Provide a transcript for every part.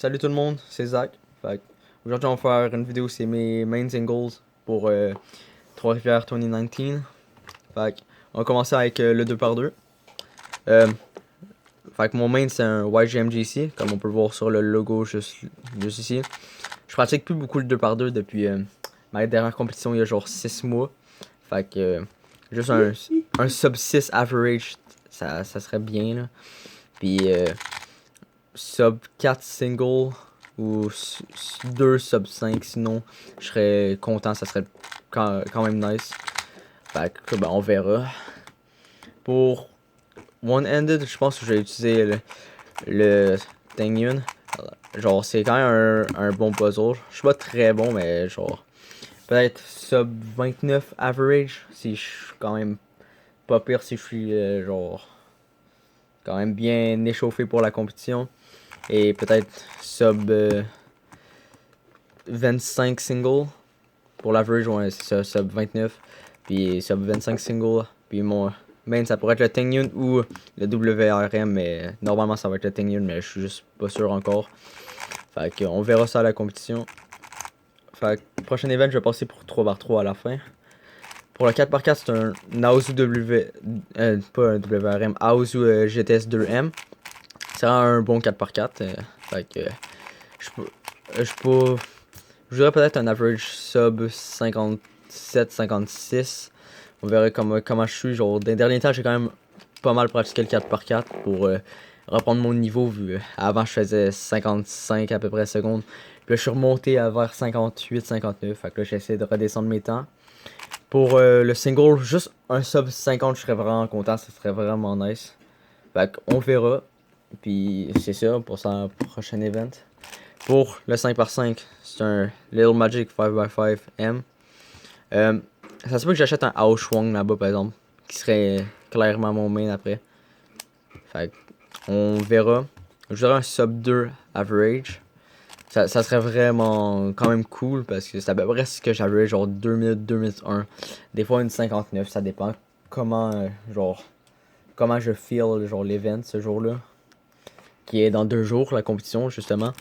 Salut tout le monde, c'est Zach. Aujourd'hui, on va faire une vidéo, c'est mes main singles pour Trois-Rivières 2019. On va commencer avec le 2x2. Euh, mon main, c'est un YGMGC, comme on peut le voir sur le logo juste ici. Je pratique plus beaucoup le 2x2 depuis ma dernière compétition il y a genre 6 mois. Juste un sub 6 average, ça serait bien là. Puis sub 4 single ou 2 sub 5 sinon je serais content, ça serait quand même nice. On verra. Pour one-handed, je pense que je vais utiliser le Tengyun. Genre c'est quand même un bon puzzle. Je suis pas très bon mais genre peut-être sub 29 average si je suis quand même pas pire si je suis genre quand même bien échauffé pour la compétition. Et peut-être sub 25 single. Pour l'average, ouais, c'est ça, sub 29. Puis sub 25 single. Puis mon main, ça pourrait être le Tengyun ou le WRM. Mais normalement, ça va être le Tengyun. Mais je suis juste pas sûr encore. On verra ça à la compétition. Prochain event, je vais passer pour 3x3 à la fin. Pour le 4x4, c'est un Aosu pas un WRM, Aosu GTS 2M. C'est un bon 4x4. Je dirais peut-être un average sub 57-56. On verrait comment je suis. Genre, dans les derniers temps, j'ai quand même pas mal pratiqué le 4x4 pour reprendre mon niveau. Vu avant, je faisais 55 à peu près secondes. Puis là, je suis remonté à vers 58-59. Fait que là, j'essaie de redescendre mes temps. Pour le single, juste un sub 50, je serais vraiment content. Ça serait vraiment nice. On verra. Puis c'est ça pour son prochain event. Pour le 5x5, c'est un Little Magic 5x5M. Ça se peut que j'achète un Aoshwang là-bas par exemple, qui serait clairement mon main après. On verra. Je dirais un sub 2 average. Ça serait vraiment quand même cool parce que c'est à peu près ce que j'avais genre 2 minutes, 2 minutes 1. Des fois une 59, ça dépend comment comment je feel genre l'event ce jour-là. Qui est dans 2 jours la compétition justement.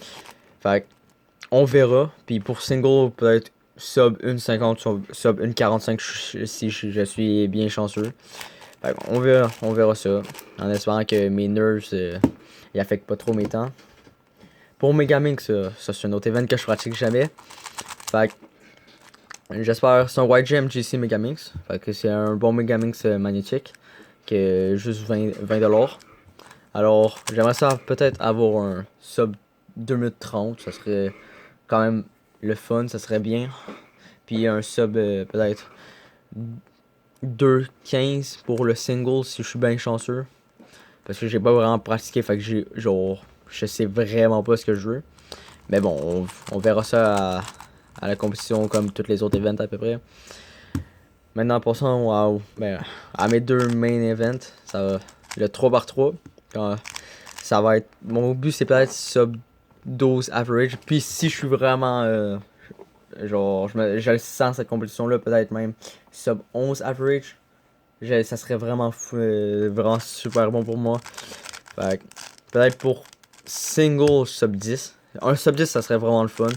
On verra. Puis pour single, peut-être sub 1,50, sub 1,45 si je suis bien chanceux. On verra ça. En espérant que mes nerfs ils affectent pas trop mes temps. Pour Megaminx, ça c'est un autre event que je pratique jamais. J'espère c'est un YGMGC Megaminx. C'est un bon Megaminx magnétique. Qui est juste 20$. Alors j'aimerais ça peut-être avoir un sub 2 minutes 30. Ça serait quand même le fun, ça serait bien. Puis un sub peut-être 2,15 pour le single si je suis bien chanceux. Parce que j'ai pas vraiment pratiqué, fait que je sais vraiment pas ce que je veux. Mais bon, on verra ça à la compétition comme tous les autres events à peu près. Maintenant passons à mes deux main events. Ça va, le 3x3. Ça va être. Mon but c'est peut-être sub 12 average. Puis si je suis vraiment je le sens cette compétition là, peut-être même sub 11 average. Ça serait vraiment vraiment super bon pour moi. Peut-être pour single sub 10. Un sub 10 ça serait vraiment le fun.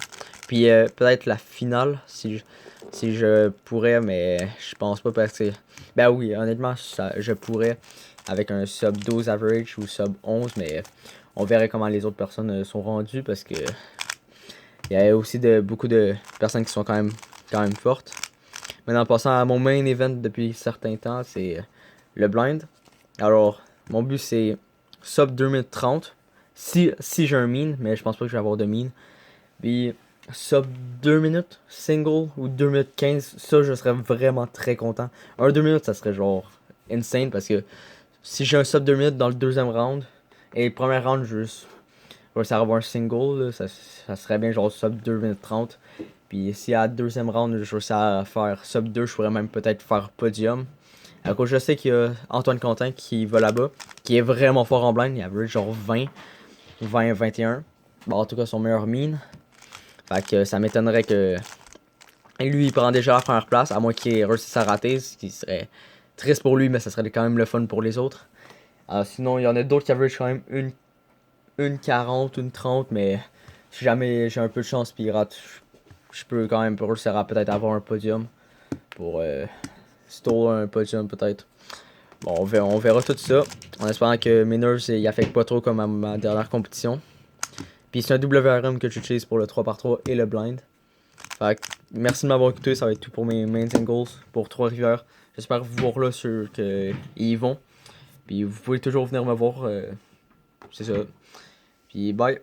Puis peut-être la finale si je pourrais, mais je pense pas parce que. Ben oui, honnêtement, je pourrais avec un sub 12 average ou sub 11, mais on verrait comment les autres personnes sont rendues parce que il y a aussi beaucoup de personnes qui sont quand même fortes. Maintenant, passant à mon main event depuis certains temps, c'est le blind. Alors, mon but c'est sub 2 minutes 30. Si j'ai un mean, mais je pense pas que je vais avoir de mean. Puis sub 2 minutes, single ou 2 minutes 15, ça je serais vraiment très content. Un 2 minutes, ça serait genre insane parce que si j'ai un sub 2 minutes dans le deuxième round, et le premier round, je vais essayer d'avoir un single, là, ça serait bien genre sub 2 minutes 30. Puis si à la deuxième round, je vais essayer à faire sub 2, je pourrais même peut-être faire podium. À cause je sais qu'il y a Antoine Quentin qui va là-bas, qui est vraiment fort en blind, il average genre 20-21. Bon, en tout cas son meilleur mean. Ça m'étonnerait que lui il prend déjà la première place, à moins qu'il réussisse à rater, ce qui serait triste pour lui, mais ça serait quand même le fun pour les autres. Sinon, il y en a d'autres qui average quand même une 40, une 30, mais si jamais j'ai un peu de chance puis il rate, je peux quand même réussir à peut-être avoir un podium. Pour stall un podium peut-être. Bon, on verra tout ça. En espérant que mes nerfs ils affectent pas trop comme à ma dernière compétition. Puis c'est un WRM que j'utilise pour le 3x3 et le blind. Fait que, merci de m'avoir écouté, ça va être tout pour mes mains and goals pour Trois-Rivières. J'espère vous voir là sur que ils y vont. Puis vous pouvez toujours venir me voir. C'est ça. Puis bye.